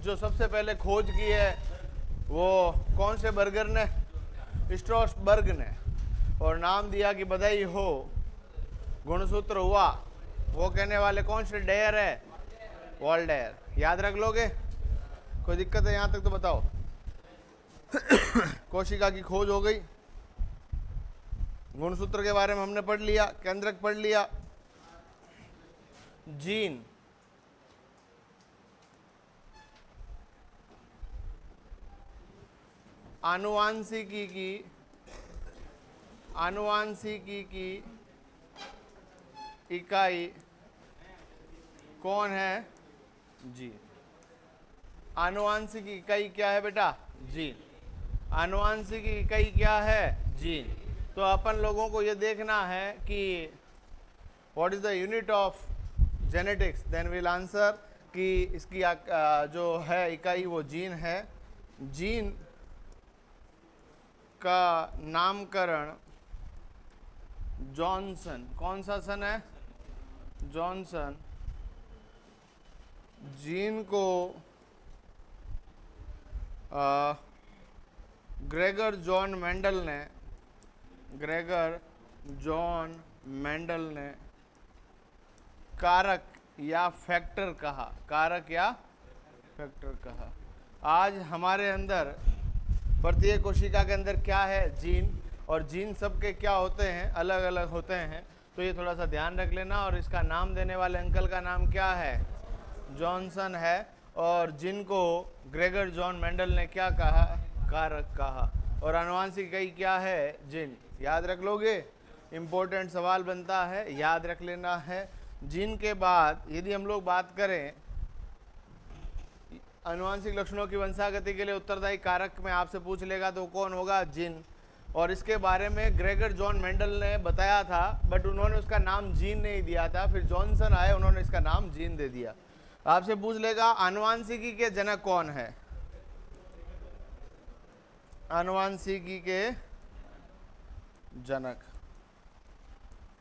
जो सबसे पहले खोज की है वो कौन से बर्गर ने? स्ट्रॉसबर्ग ने। और नाम दिया कि बधाई हो, गुणसूत्र हुआ, वो कहने वाले कौन से डेयर है? वॉल्डेयर। याद रख लोगे? कोई दिक्कत है यहां तक तो बताओ। कोशिका की खोज हो गई, गुणसूत्र के बारे में हमने पढ़ लिया, केंद्रक पढ़ लिया, जीन, आनुवांशिकी की इकाई कौन है? जीन। आनुवांशिक इकाई क्या है बेटा? जीन। आनुवांशिक इकाई क्या है? जीन। तो अपन लोगों को ये देखना है कि what is the unit of genetics, then will answer कि इसकी जो है इकाई वो जीन है। जीन का नामकरण जॉनसन, कौन सा सन है? जॉनसन। जीन को ग्रेगर जॉन मेंडल ने कारक या फैक्टर कहा। कारक या फैक्टर कहा। आज हमारे अंदर प्रत्येक कोशिका के अंदर क्या है? जीन। और जीन सबके क्या होते हैं? अलग अलग होते हैं। तो ये थोड़ा सा ध्यान रख लेना। और इसका नाम देने वाले अंकल का नाम क्या है? जॉनसन है। और जिनको ग्रेगर जॉन मेंडल ने क्या कहा? कारक कहा। और आनुवांशिक इकाई क्या है? जीन। याद रख लोगे? इम्पोर्टेंट सवाल बनता है, याद रख लेना है। जीन के बाद यदि हम लोग बात करें आनुवांशिक लक्षणों की वंशागति के लिए उत्तरदायी कारक में आपसे पूछ लेगा तो कौन होगा? जीन। और इसके बारे में ग्रेगर जॉन मेंडल ने बताया था, बट उन्होंने उसका नाम जीन नहीं दिया था। फिर जॉनसन आए, उन्होंने इसका नाम जीन दे दिया। आपसे पूछ लेगा आनुवांशिकी के जनक कौन है? आनुवांशिकी के जनक,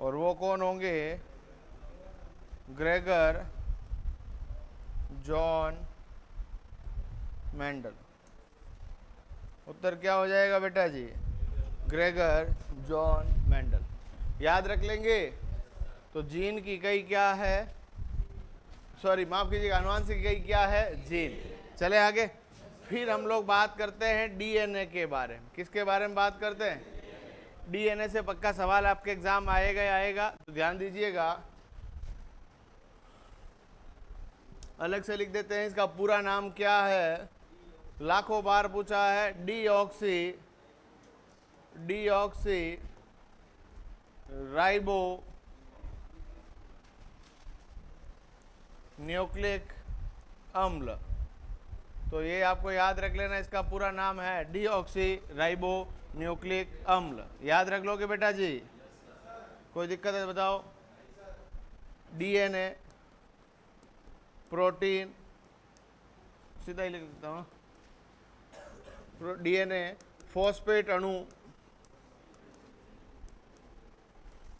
और वो कौन होंगे? Gregor John Mendel. उत्तर क्या हो जाएगा बेटा जी? Gregor John Mendel. याद रख लेंगे। तो जीन की इकाई क्या है? सॉरी माफ कीजिएगा, आनुवांशिक इकाई क्या है? जीन। चले आगे। फिर हम लोग बात करते हैं डीएनए के बारे में। किसके बारे में बात करते हैं? डीएनए से पक्का सवाल आपके एग्जाम आएगा, तो ध्यान दीजिएगा। अलग से लिख देते हैं, इसका पूरा नाम क्या है? लाखों बार पूछा है। डीऑक्सी राइबो न्यूक्लिक अम्ल। तो ये आपको याद रख लेना, इसका पूरा नाम है डीऑक्सी राइबो न्यूक्लिक अम्ल। याद रख लोगे बेटा जी? कोई दिक्कत है तो बताओ। डीएनए प्रोटीन, सीधा ही लिख देता हूँ। डीएनए फॉस्फेट अणु,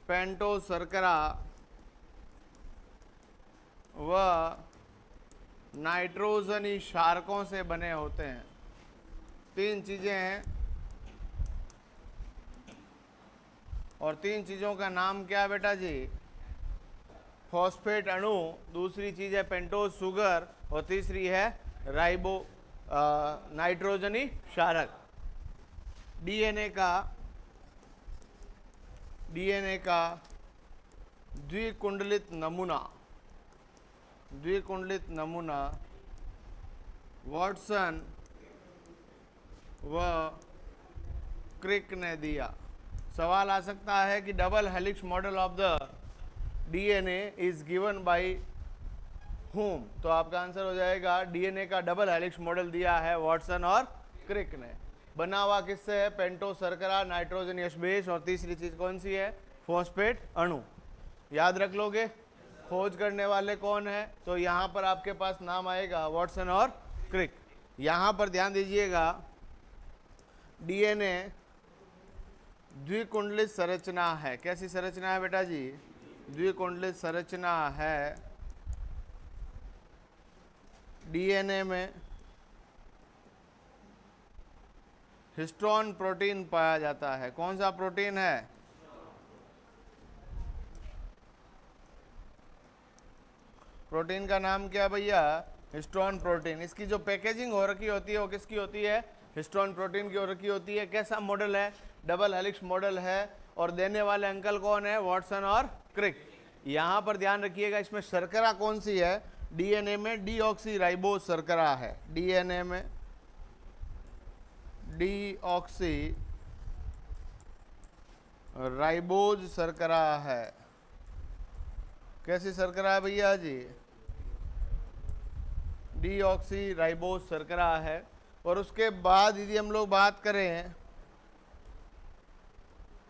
पेंटोज शर्करा व नाइट्रोजनी क्षारकों से बने होते हैं। तीन चीजें हैं, और तीन चीजों का नाम क्या है बेटा जी? फॉस्फेट अणु, दूसरी चीज है पेंटोज शुगर, और तीसरी है राइबो नाइट्रोजनी क्षारक। डीएनए का द्विकुंडलित नमूना वॉटसन व क्रिक ने दिया। सवाल आ सकता है कि double helix model of the DNA is given by whom? तो आपका आंसर हो जाएगा डीएनए का डबल हेलिक्स मॉडल दिया है वॉटसन और क्रिक ने। बना हुआ किससे है? पेंटोज शर्करा, नाइट्रोजनियस बेस, और तीसरी चीज कौन सी है? फॉस्फेट अणु। याद रख लोगे? खोज करने वाले कौन है? तो यहाँ पर आपके पास नाम आएगा वॉटसन और क्रिक। यहाँ पर ध्यान दीजिएगा, डीएनए द्विकुंडलित संरचना है। कैसी संरचना है बेटा जी? द्विकुंडलित संरचना है। डीएनए में हिस्टोन प्रोटीन पाया जाता है। कौन सा प्रोटीन है? प्रोटीन का नाम क्या भैया? Histone protein. इसकी जो पैकेजिंग हो रखी होती है वो किसकी होती है? हिस्टोन प्रोटीन की हो रखी होती है। कैसा मॉडल है? डबल हेलिक्स मॉडल है। और देने वाले अंकल कौन है? वॉटसन और क्रिक। यहाँ पर ध्यान रखिएगा, इसमें शर्करा कौन सी है? डीएनए में डीऑक्सी राइबोज शर्करा है। डीएनए में डीऑक्सी राइबोज शर्करा है। कैसी शर्करा है भैया जी? डीऑक्सी राइबोज शर्करा है। और उसके बाद यदि हम लोग बात करें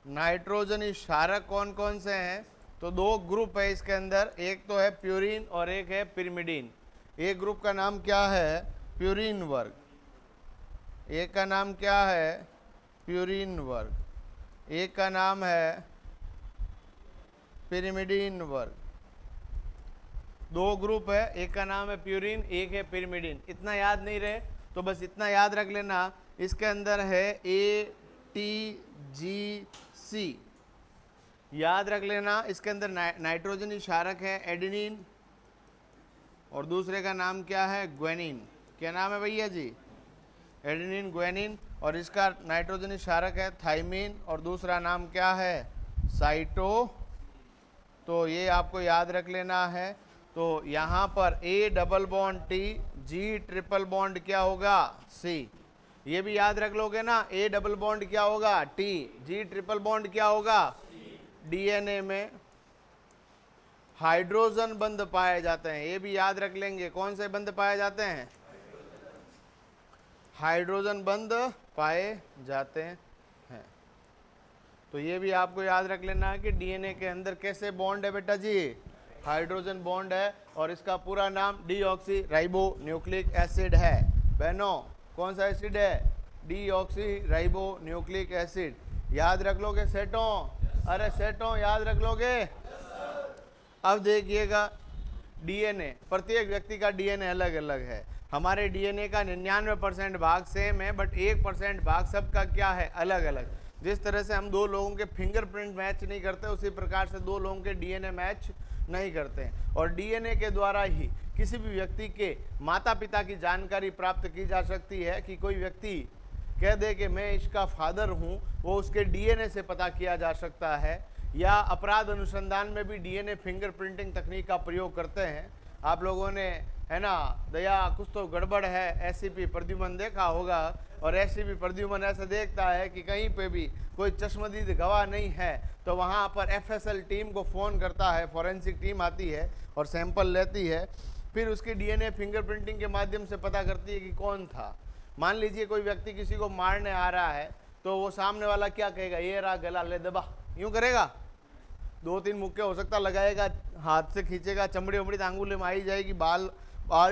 नाइट्रोजनी क्षारक कौन कौन से हैं, तो दो ग्रुप है इसके अंदर, एक तो है प्यूरिन और एक है पिरिमिडीन। एक ग्रुप का नाम क्या है? प्यूरिन वर्ग। एक का नाम क्या है? प्यूरिन वर्ग। एक का नाम है पिरिमिडीन वर्ग। दो ग्रुप है, एक का नाम है प्यूरिन, एक है पिरिमिडीन। इतना याद नहीं रहे तो बस इतना याद रख लेना, इसके अंदर है ATGC। याद रख लेना, इसके अंदर नाइट्रोजनी क्षारक है एडेनिन और दूसरे का नाम क्या है? ग्वेनिन। क्या नाम है भैया जी? Adenine guanine. और इसका नाइट्रोजनी क्षारक है थाइमिन और दूसरा नाम क्या है? साइटो। तो ये आपको याद रख लेना है। तो यहाँ पर A double bond T, G triple bond क्या होगा? C। ये भी याद रख लोगे ना, A डबल बॉन्ड क्या होगा? T, G ट्रिपल बॉन्ड क्या होगा? डीएनए में हाइड्रोजन बंध पाए जाते हैं। ये भी याद रख लेंगे, कौन से बंध पाए जाते हैं? हाइड्रोजन बंध पाए जाते हैं। तो ये भी आपको याद रख लेना है कि डीएनए के अंदर कैसे बॉन्ड है बेटा जी? हाइड्रोजन बॉन्ड है। और इसका पूरा नाम डीऑक्सी राइबो न्यूक्लिक एसिड है। बहनों, कौन सा एसिड है? Deoxy ribo nucleic acid. याद रख लोगे सेटों? अरे सेटों याद रख लोगे? अब देखिएगा, डीएनए, प्रत्येक व्यक्ति का डीएनए अलग अलग है। हमारे डीएनए का 99% भाग सेम है, बट 1% भाग सबका क्या है? अलग अलग। जिस तरह से हम दो लोगों के फिंगरप्रिंट मैच नहीं करते, उसी प्रकार से दो लोगों के डीएनए मैच नहीं करते हैं। और डीएनए के द्वारा ही किसी भी व्यक्ति के माता पिता की जानकारी प्राप्त की जा सकती है। कि कोई व्यक्ति कह दे कि मैं इसका फादर हूँ, वो उसके डीएनए से पता किया जा सकता है। या अपराध अनुसंधान में भी डीएनए फिंगरप्रिंटिंग तकनीक का प्रयोग करते हैं। आप लोगों ने, है ना, दया कुछ तो गड़बड़ है, एसीपी प्रद्युमन देखा होगा। और एसीपी प्रद्युमन ऐसा देखता है कि कहीं पे भी कोई चश्मदीद गवाह नहीं है, तो वहाँ पर एफएसएल टीम को फ़ोन करता है, फॉरेंसिक टीम आती है और सैंपल लेती है। फिर उसकी डीएनए फिंगरप्रिंटिंग के माध्यम से पता करती है कि कौन था। मान लीजिए कोई व्यक्ति किसी को मारने आ रहा है, तो वो सामने वाला क्या कहेगा? ये रहा गला, ले दबा, यूँ करेगा? दो तीन मुक्के हो सकता लगाएगा, हाथ से खींचेगा, चमड़ी वमड़ी अंगुली में आई जाएगी, बाल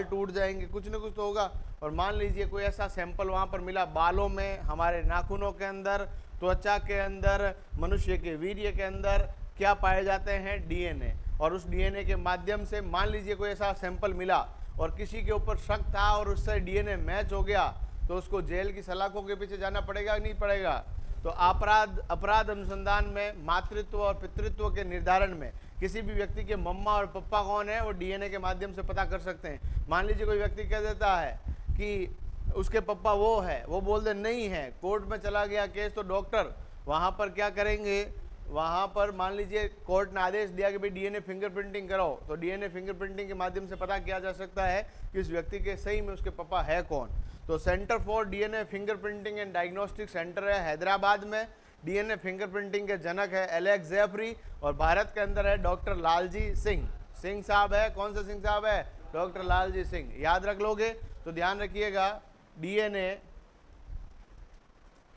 टूट जाएंगे, कुछ न कुछ तो होगा। और मान लीजिए कोई ऐसा सैंपल वहाँ पर मिला बालों में, हमारे नाखूनों के अंदर, त्वचा के अंदर, मनुष्य के वीर्य के अंदर क्या पाए जाते हैं? डीएनए। और उस डीएनए के माध्यम से मान लीजिए कोई ऐसा सैंपल मिला और किसी के ऊपर शक था और उससे डीएनए मैच हो गया, तो उसको जेल की सलाखों के पीछे जाना पड़ेगा नहीं पड़ेगा? तो अपराध अनुसंधान में मातृत्व और पितृत्व के निर्धारण में किसी भी व्यक्ति के मम्मा और पप्पा कौन है, वो डीएनए के माध्यम से पता कर सकते हैं। मान लीजिए कोई व्यक्ति कह देता है कि उसके पप्पा वो है, वो बोल दे नहीं है, कोर्ट में चला गया केस, तो डॉक्टर वहाँ पर क्या करेंगे? वहाँ पर मान लीजिए कोर्ट ने आदेश दिया कि भाई डीएनए फिंगरप्रिंटिंग कराओ, तो डीएनए फिंगरप्रिंटिंग के माध्यम से पता किया जा सकता है कि उस व्यक्ति के सही में उसके पापा है कौन। तो centre for DNA fingerprinting and diagnostic centre है हैदराबाद में। डीएनए फिंगरप्रिंटिंग के जनक है एलेक्स जेफरी और भारत के अंदर है डॉक्टर लालजी सिंह। सिंह साहब है, कौन सा सिंह साहब है? डॉक्टर लालजी सिंह। याद रख लोगे तो ध्यान रखिएगा, डीएनए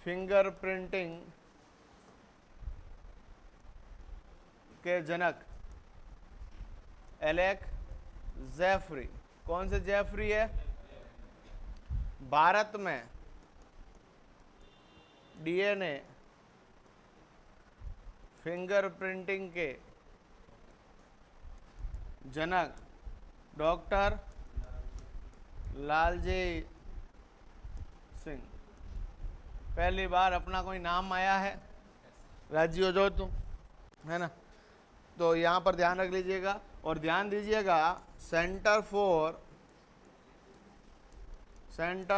फिंगरप्रिंटिंग के जनक एलेक्स जेफरी। कौन से जेफरी है? भारत में डीएनए फिंगरप्रिंटिंग के जनक डॉक्टर लालजी सिंह। पहली बार अपना कोई नाम आया है, राजी हो जाओ तुम, है ना। तो यहाँ पर ध्यान रख लीजिएगा और ध्यान दीजिएगा, centre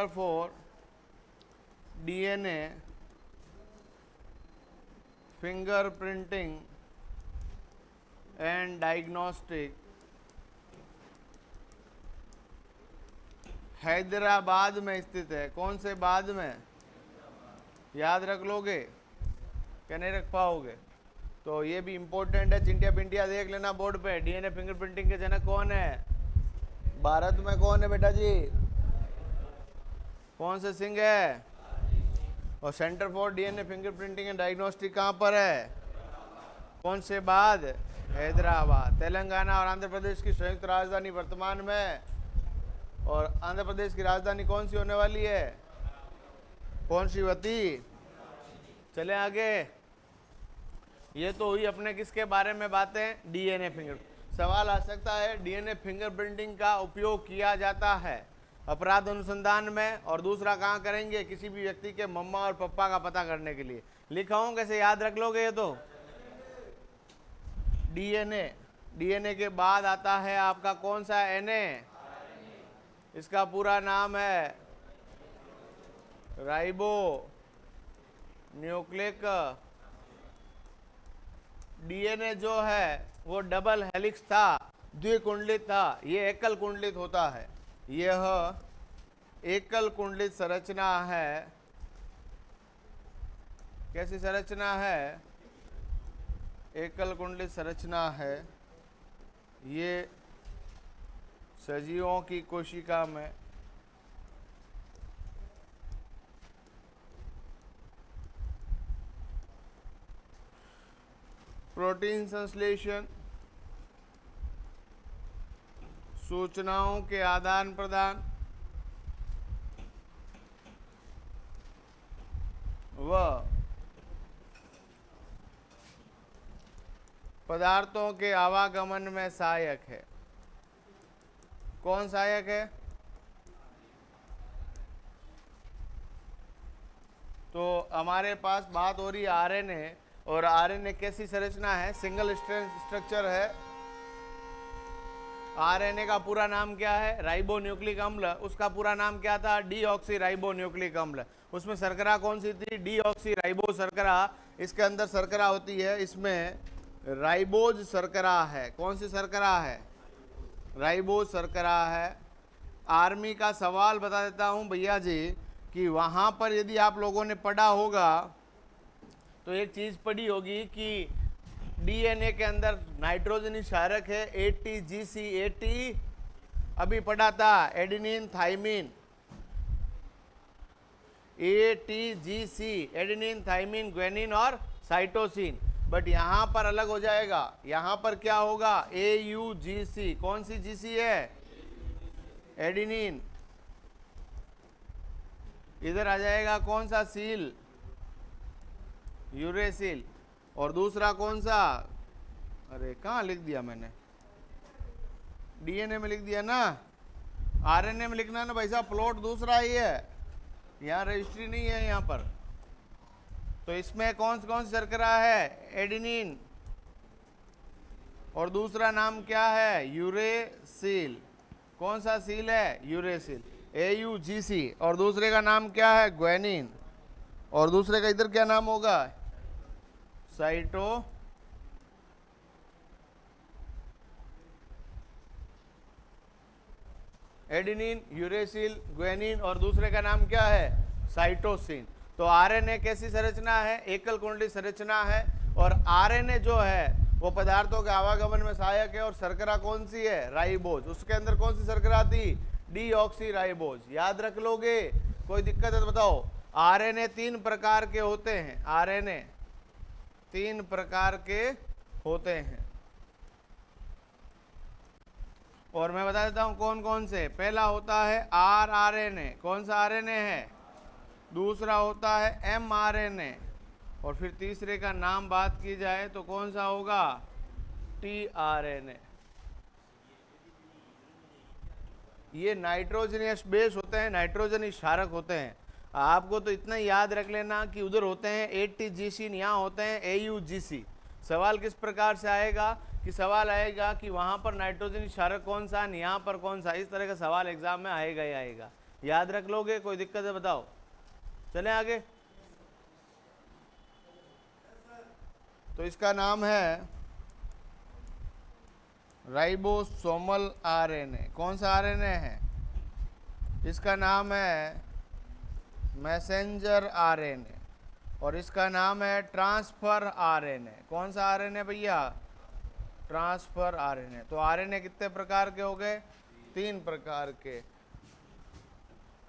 for DNA fingerprinting and diagnostic Hyderabad में स्थित है। कौन से बाद में? याद रख लोगे क्या नहीं रख पाओगे? तो ये भी इंपॉर्टेंट है। चिंटिया पिंटिया देख लेना बोर्ड पे। डीएनए फिंगरप्रिंटिंग के जनक कौन है? भारत में कौन है बेटा जी? कौन से सिंह है? और centre for DNA fingerprinting and diagnostic कहाँ पर है? कौन से बाद? हैदराबाद। तेलंगाना और आंध्र प्रदेश की संयुक्त राजधानी वर्तमान में, और आंध्र प्रदेश की राजधानी कौन सी होने वाली है? कौन सी होती? चले आगे। ये तो हुई अपने किसके बारे में बातें? DNA finger. सवाल आ सकता है, डीएनए फिंगरप्रिंटिंग का उपयोग किया जाता है अपराध अनुसंधान में, और दूसरा कहाँ करेंगे? किसी भी व्यक्ति के मम्मा और पापा का पता करने के लिए। लिखा हूं, कैसे याद रख लोगे ये तो? डीएनए के बाद आता है आपका कौन सा? एनए। इसका पूरा नाम है राइबो न्यूक्लिक। डीएनए जो है वो डबल हेलिक्स था, द्विकुंडलित था, ये एकल कुंडलित होता है। यह एकल कुंडलित संरचना है। कैसी संरचना है? एकल कुंडलित संरचना है। ये सजीवों की कोशिका में प्रोटीन संश्लेषण, सूचनाओं के आदान प्रदान व पदार्थों के आवागमन में सहायक है। कौन सहायक है? तो हमारे पास बात हो रही है आरएनए, और आरएनए कैसी संरचना है? सिंगल स्ट्रैंड स्ट्रक्चर है। आरएनए का पूरा नाम क्या है? राइबो न्यूक्लिक अम्ल। उसका पूरा नाम क्या था? डीऑक्सी राइबो न्यूक्लिक अम्ल। उसमें शर्करा कौन सी थी? डीऑक्सी राइबो शर्करा। इसके अंदर शर्करा होती है, इसमें राइबोज शर्करा है। कौन सी शर्करा है? राइबोज शर्करा है। आर्मी का सवाल बता देता हूं भैया जी, कि वहां पर यदि आप लोगों ने पढ़ा होगा तो एक चीज पढ़ी होगी कि डीएनए के अंदर नाइट्रोजनी क्षारक है ATGC। AT अभी पढ़ा था, adenine thymine. ATGC adenine thymine guanine और साइटोसिन। बट यहां पर अलग हो जाएगा। यहां पर क्या होगा? AUGC। कौन सी GC है? एडेनिन। इधर आ जाएगा कौन सा सील? यूरेसिल। और दूसरा कौन सा? अरे कहाँ लिख दिया मैंने? डीएनए में लिख दिया ना, आरएनए में लिखना ना भाई साहब, प्लॉट दूसरा ही है, यहाँ रजिस्ट्री नहीं है यहाँ पर। तो इसमें कौन सी शर्करा है? एडेनिन। और दूसरा नाम क्या है? यूरेसिल। कौन सा सील है? यूरेसिल। AUGC। और दूसरे का नाम क्या है? ग्वेनिन। और दूसरे का इधर क्या नाम होगा? साइटो एडेनिन, यूरेसिल, ग्वेनिन, और दूसरे का नाम क्या है? साइटोसिन। तो आरएनए कैसी संरचना है? एकल कुंडलित संरचना है। और आरएनए जो है वो पदार्थों के आवागमन में सहायक है। और शर्करा कौन सी है? राइबोज। उसके अंदर कौन सी शर्करा थी? Deoxy ribose. याद रख लोगे? कोई दिक्कत है तो बताओ। आरएनए 3 प्रकार के होते हैं। आरएनए 3 प्रकार के होते हैं, और मैं बता देता हूं कौन कौन से। पहला होता है rRNA। कौन सा आरएनए है? दूसरा होता है mRNA, और फिर तीसरे का नाम बात की जाए तो कौन सा होगा? tRNA। ये नाइट्रोजनियस बेस होते हैं, नाइट्रोजनी क्षारक होते हैं। आपको तो इतना याद रख लेना कि उधर होते हैं ATGC, यहाँ होते हैं AUGC। सवाल किस प्रकार से आएगा कि सवाल आएगा कि वहाँ पर नाइट्रोजन क्षारक कौन सा है, यहाँ पर कौन सा। इस तरह का सवाल एग्जाम में आएगा ही आएगा। याद रख लोगे? कोई दिक्कत है बताओ? चलें आगे। तो इसका नाम है राइबोसोमल RNA। कौन सा RNA है? इसका नाम है मैसेंजर RNA और इसका नाम है ट्रांसफर RNA। कौन सा RNA भैया? Transfer RNA। तो RNA कितने प्रकार के हो गए? 3 प्रकार के,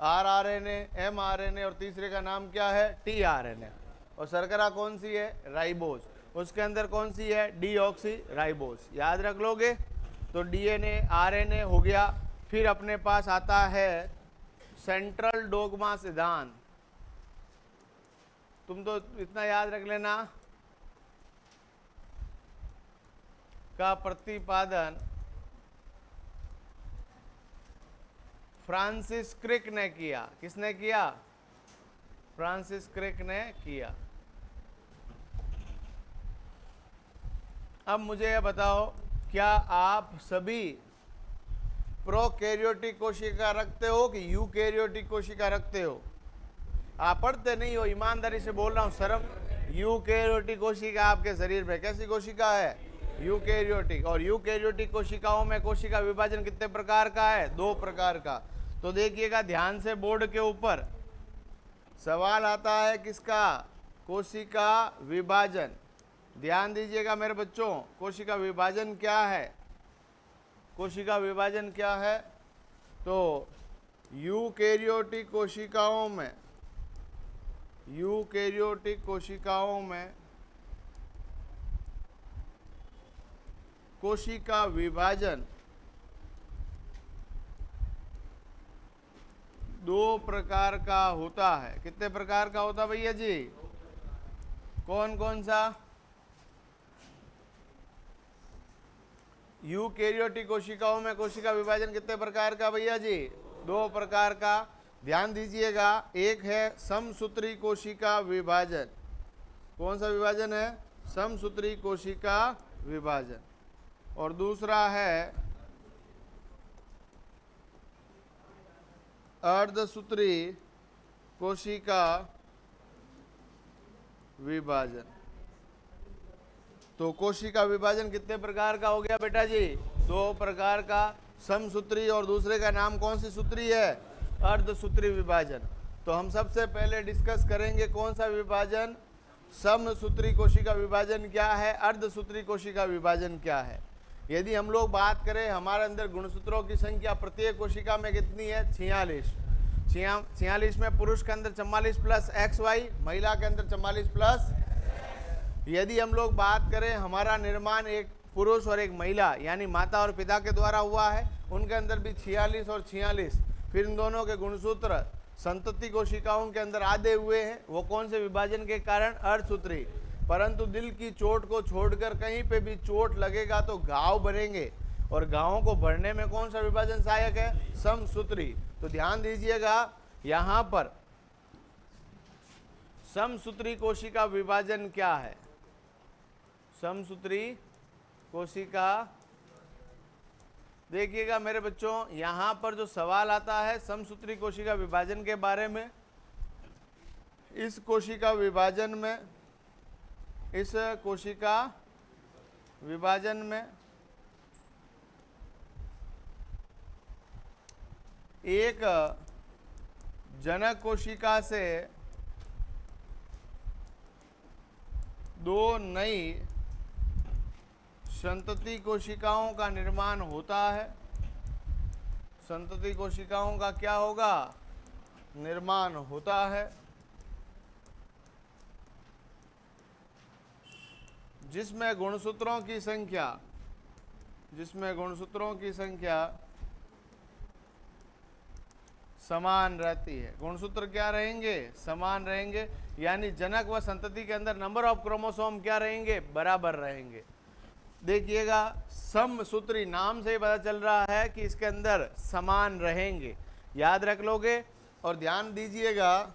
rRNA, mRNA और तीसरे का नाम क्या है? tRNA। और शर्करा कौन सी है? राइबोज। उसके अंदर कौन सी है? Deoxy ribose. याद रख लोगे? तो DNA RNA हो गया। फिर अपने पास आता है सेंट्रल डोग्मा सिद्धांत। तुम तो इतना याद रख लेना का प्रतिपादन फ्रांसिस क्रिक ने किया। किसने किया? फ्रांसिस क्रिक ने किया। अब मुझे यह बताओ, क्या आप सभी प्रोकैरियोटिक कोशिका रखते हो कि यूकैरियोटिक कोशिका रखते हो? आप पढ़ते नहीं हो, ईमानदारी से बोल रहा हूँ, शर्म। यूकैरियोटिक कोशिका आपके शरीर में कैसी कोशिका है? यूकैरियोटिक। और यूकैरियोटिक कोशिकाओं में कोशिका विभाजन कितने प्रकार का है? 2 प्रकार का। तो देखिएगा ध्यान से, बोर्ड के ऊपर सवाल आता है किसका? कोशिका विभाजन। ध्यान दीजिएगा मेरे बच्चों, कोशिका विभाजन क्या है? कोशिका विभाजन क्या है? तो यूकैरियोटिक कोशिकाओं में, यूकैरियोटिक कोशिकाओं में कोशिका विभाजन 2 प्रकार का होता है। कितने प्रकार का होता है भैया जी? कौन कौन सा? यूकैरियोटिक कोशिकाओं में कोशिका विभाजन कितने प्रकार का भैया जी? 2 प्रकार का। ध्यान दीजिएगा, एक है समसूत्री कोशिका विभाजन। कौन सा विभाजन है? समसूत्री कोशिका विभाजन। और दूसरा है अर्धसूत्री कोशिका विभाजन। तो कोशिका विभाजन कितने प्रकार का हो गया बेटा जी? 2 प्रकार का, समसूत्री और दूसरे का नाम कौन सी सूत्री है? अर्धसूत्री विभाजन। तो हम सबसे पहले डिस्कस करेंगे कौन सा विभाजन? समसूत्री कोशिका विभाजन क्या है, अर्धसूत्री कोशिका विभाजन क्या है। यदि हम लोग बात करें, हमारे अंदर गुणसूत्रों की संख्या प्रत्येक कोशिका में कितनी है? 46। 46 में पुरुष के अंदर 44 प्लस XY, महिला के अंदर 44 प्लस। यदि हम लोग बात करें, हमारा निर्माण एक पुरुष और एक महिला यानी माता और पिता के द्वारा हुआ है, उनके अंदर भी 46 और 46। फिर इन दोनों के गुणसूत्र संतति कोशिकाओं के अंदर आधे हुए हैं। वो कौन से विभाजन के कारण? अर्धसूत्री। परंतु दिल की चोट को छोड़कर कहीं पे भी चोट लगेगा तो घाव भरेंगे, और घावों को भरने में कौन सा विभाजन सहायक है? समसूत्री। तो ध्यान दीजिएगा, यहाँ पर समसूत्री कोशिका विभाजन क्या है? समसूत्री कोशिका, देखिएगा मेरे बच्चों, यहाँ पर जो सवाल आता है समसूत्री कोशिका विभाजन के बारे में, इस कोशिका विभाजन में, इस कोशिका विभाजन में एक जनक कोशिका से 2 नई संतति कोशिकाओं का निर्माण होता है। संतति कोशिकाओं का क्या होगा? निर्माण होता है, जिसमें गुणसूत्रों की संख्या समान रहती है। गुणसूत्र क्या रहेंगे? समान रहेंगे। यानी जनक व संतति के अंदर नंबर ऑफ क्रोमोसोम क्या रहेंगे? बराबर रहेंगे। देखिएगा, समसूत्री नाम से ही पता चल रहा है कि इसके अंदर समान रहेंगे। याद रख लोगे। और ध्यान दीजिएगा,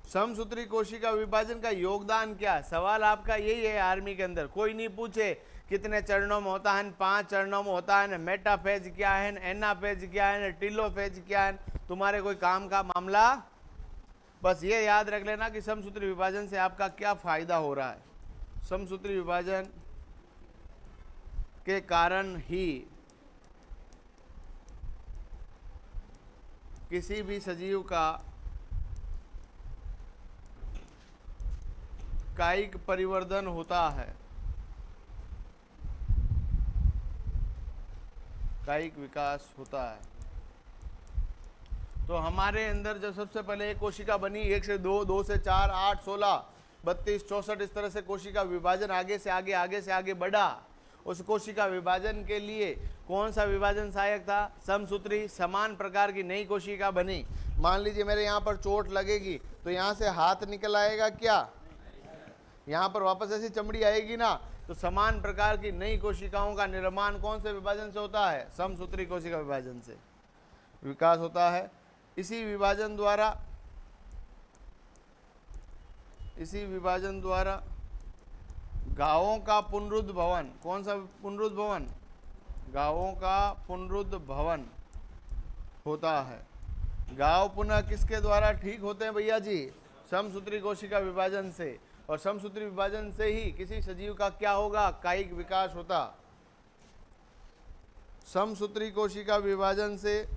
समसूत्री कोशिका विभाजन का योगदान क्या? सवाल आपका यही है आर्मी के अंदर। कोई नहीं पूछे कितने चरणों में होता है, 5 चरणों में होता है, मेटाफेज क्या है, एनाफेज क्या है, टीलोफेज क्या है, तुम्हारे कोई काम का मामला। बस ये याद रख लेना कि समसूत्री विभाजन से आपका क्या फायदा हो रहा है। समसूत्री विभाजन के कारण ही किसी भी सजीव का कायिक परिवर्धन होता है, कायिक विकास होता है। तो हमारे अंदर जब सबसे पहले एक कोशिका बनी, 1 से 2, 2 से 4, 8, 16, 32, 64, इस तरह से कोशिका विभाजन आगे से आगे बढ़ा। उस कोशिका विभाजन के लिए कौन सा विभाजन सहायक था? समसूत्री। समान प्रकार की नई कोशिका बनी। मान लीजिए मेरे यहाँ पर चोट लगेगी तो यहाँ से हाथ निकल आएगा क्या? यहाँ पर वापस ऐसी चमड़ी आएगी ना। तो समान प्रकार की नई कोशिकाओं का निर्माण कौन से विभाजन से होता है? समसूत्री कोशिका विभाजन से विकास होता है। इसी विभाजन द्वारा घावों का पुनरुद्भवन, कौन सा पुनरुद्भवन? घावों का पुनरुद्भवन होता है। घाव पुनः किसके द्वारा ठीक होते हैं भैया जी? समसूत्री कोशिका विभाजन से। और समसूत्री विभाजन से ही किसी सजीव का क्या होगा? कायिक विकास होता। समसूत्री कोशिका विभाजन से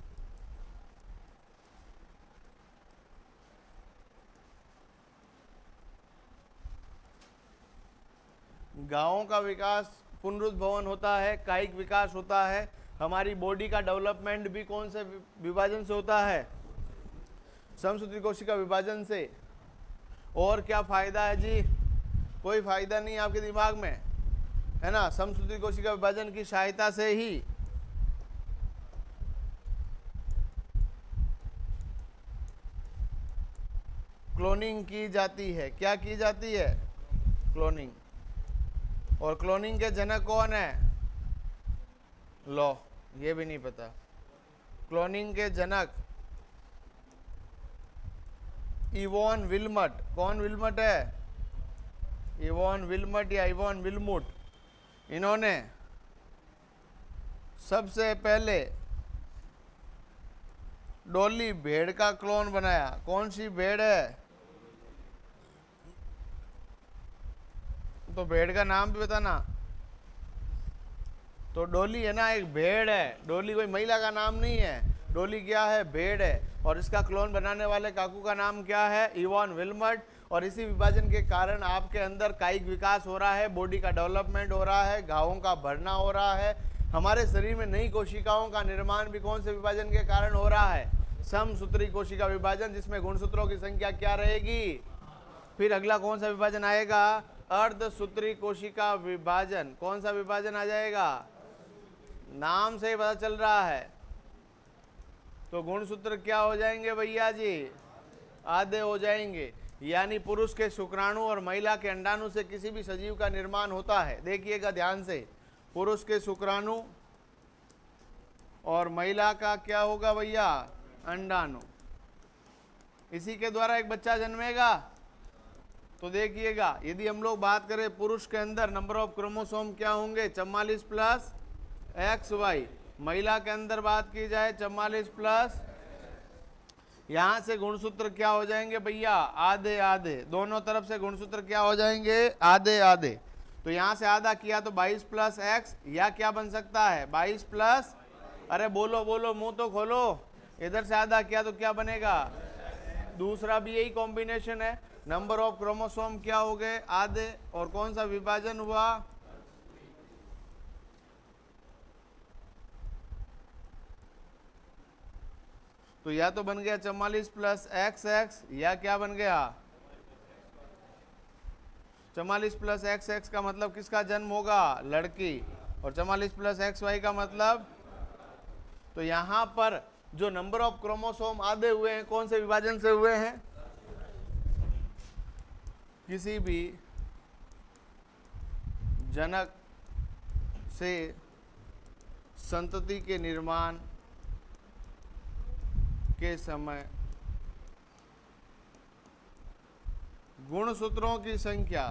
गांवों का विकास, पुनरुद्भवन होता है, कायिक विकास होता है। हमारी बॉडी का डेवलपमेंट भी कौन से विभाजन से होता है? समसूत्री कोशिका विभाजन से। और क्या फायदा है जी? कोई फायदा नहीं आपके दिमाग में, है ना? समसूत्री कोशिका विभाजन की सहायता से ही क्लोनिंग की जाती है। क्या की जाती है? क्लोनिंग। और क्लोनिंग के जनक कौन है? लो, ये भी नहीं पता। क्लोनिंग के जनक इवॉन विल्मट। कौन विल्मट है? इवॉन विल्मट या इवॉन विल्मुट। इन्होंने सबसे पहले डॉली भेड़ का क्लोन बनाया। कौन सी भेड़ है? तो भेड़ का नाम भी बताना। तो डॉली है ना, एक भेड़ है। डॉली कोई महिला का नाम नहीं है। डॉली क्या है? भेड़ है। और इसका क्लोन बनाने वाले काकू का नाम क्या है? इवॉन विल्मट। और इसी विभाजन के कारण आपके अंदर कायिक विकास हो रहा है, बॉडी का डेवलपमेंट हो रहा है, घावों का भरना हो रहा है। हमारे शरीर में नई कोशिकाओं का निर्माण भी कौन से विभाजन के कारण हो रहा है? समसूत्री कोशिका विभाजन, जिसमें गुणसूत्रों की संख्या क्या रहेगी? फिर अगला कौन सा विभाजन आएगा? अर्धसूत्री कोशिका विभाजन। कौन सा विभाजन आ जाएगा? नाम से ही पता चल रहा है। तो गुणसूत्र क्या हो जाएंगे भैया जी? आधे हो जाएंगे। यानी पुरुष के शुक्राणु और महिला के अंडाणु से किसी भी सजीव का निर्माण होता है। देखिएगा ध्यान से, पुरुष के शुक्राणु और महिला का क्या होगा भैया? अंडाणु। इसी के द्वारा एक बच्चा जन्मेगा। तो देखिएगा, यदि हम लोग बात करें पुरुष के अंदर नंबर ऑफ क्रोमोसोम क्या होंगे? 44 प्लस XY। महिला के अंदर बात की जाए 44 प्लस, यहां से गुणसूत्र क्या हो जाएंगे भैया? आधे आधे। दोनों तरफ से गुणसूत्र क्या हो जाएंगे? आधे आधे। तो यहां से आधा किया तो 22 प्लस X, या क्या बन सकता है? 22 प्लस, अरे बोलो बोलो, मुंह तो खोलो। इधर से आधा किया तो क्या बनेगा? दूसरा भी यही कॉम्बिनेशन है। नंबर ऑफ क्रोमोसोम क्या हो गए? आधे। और कौन सा विभाजन हुआ? तो या तो बन गया 44 प्लस XX, या क्या बन गया? 44 प्लस XX का मतलब किसका जन्म होगा? लड़की। और 44 प्लस XY का मतलब, तो यहां पर जो नंबर ऑफ क्रोमोसोम आधे हुए हैं, कौन से विभाजन से हुए हैं? किसी भी जनक से संतति के निर्माण के समय गुणसूत्रों की संख्या,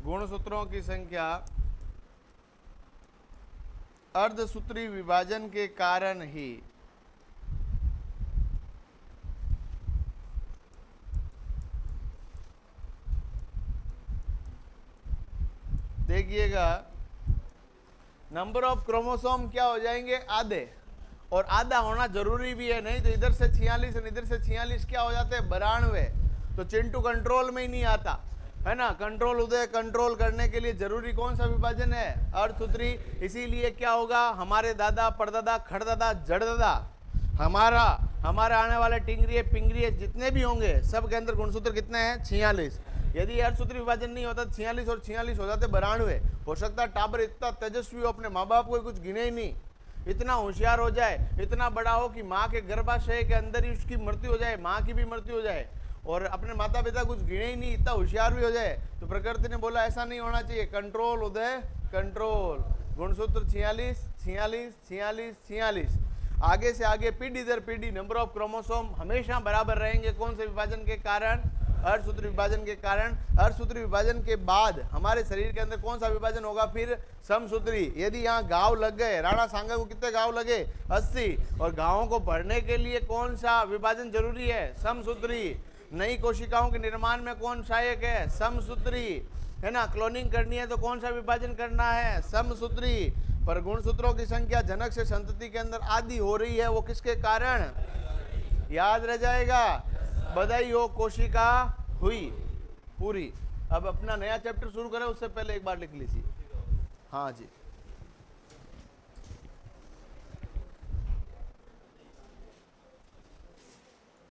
गुणसूत्रों की संख्या अर्धसूत्री विभाजन के कारण ही देखिएगा नंबर ऑफ क्रोमोसोम क्या हो जाएंगे, आधे, और आधा होना जरूरी भी है, नहीं तो इधर से 46 और इधर से 46 क्या हो जाते हैं, 92। तो चिंटू कंट्रोल में ही नहीं आता है ना। कंट्रोल उदय कंट्रोल करने के लिए जरूरी कौन सा विभाजन है, अर्धसूत्री। इसीलिए क्या होगा, हमारे दादा परदादा खड़दादा जड़दादा, हमारा आने वाले टिंगरी पिंगरी जितने भी होंगे सब के अंदर गुणसूत्र कितने हैं, 46। यदि अर्धसूत्री विभाजन नहीं होता 46 और 46 हो जाते 92। हो सकता है टाबर इतना तेजस्वी हो, अपने माँ बाप को कुछ गिने ही नहीं, इतना होशियार हो जाए, इतना बड़ा हो कि माँ के गर्भाशय के अंदर ही उसकी मृत्यु हो जाए, माँ की भी मृत्यु हो जाए, और अपने माता पिता कुछ गिने ही नहीं, इतना होशियार भी हो जाए। तो प्रकृति ने बोला ऐसा नहीं होना चाहिए, कंट्रोल उदय कंट्रोल। गुणसूत्र 46 46 46 46। आगे से आगे पीढ़ी दर पीढ़ी नंबर ऑफ क्रोमोसोम हमेशा बराबर रहेंगे। कौन से विभाजन के कारण, अर्धसूत्री विभाजन के कारण। अर्धसूत्री विभाजन के बाद हमारे शरीर के अंदर कौन सा विभाजन होगा फिर, समसूत्री। यदि यहाँ घाव लग गए, राणा सांगा को कितने घाव लगे, 80, और घावों को भरने के लिए कौन सा विभाजन जरूरी है, समसूत्री। नई कोशिकाओं के निर्माण में कौन सहायक है, समसूत्री, है ना। क्लोनिंग करनी है तो कौन सा विभाजन करना है, समसूत्री। पर गुणसूत्रों की संख्या जनक से संतति के अंदर आधी हो रही है, वो किसके कारण, याद रह जाएगा, बधाई हो कोशिका हुई पूरी। अब अपना नया चैप्टर शुरू करें उससे पहले एक बार लिख लीजिए। हाँ जी।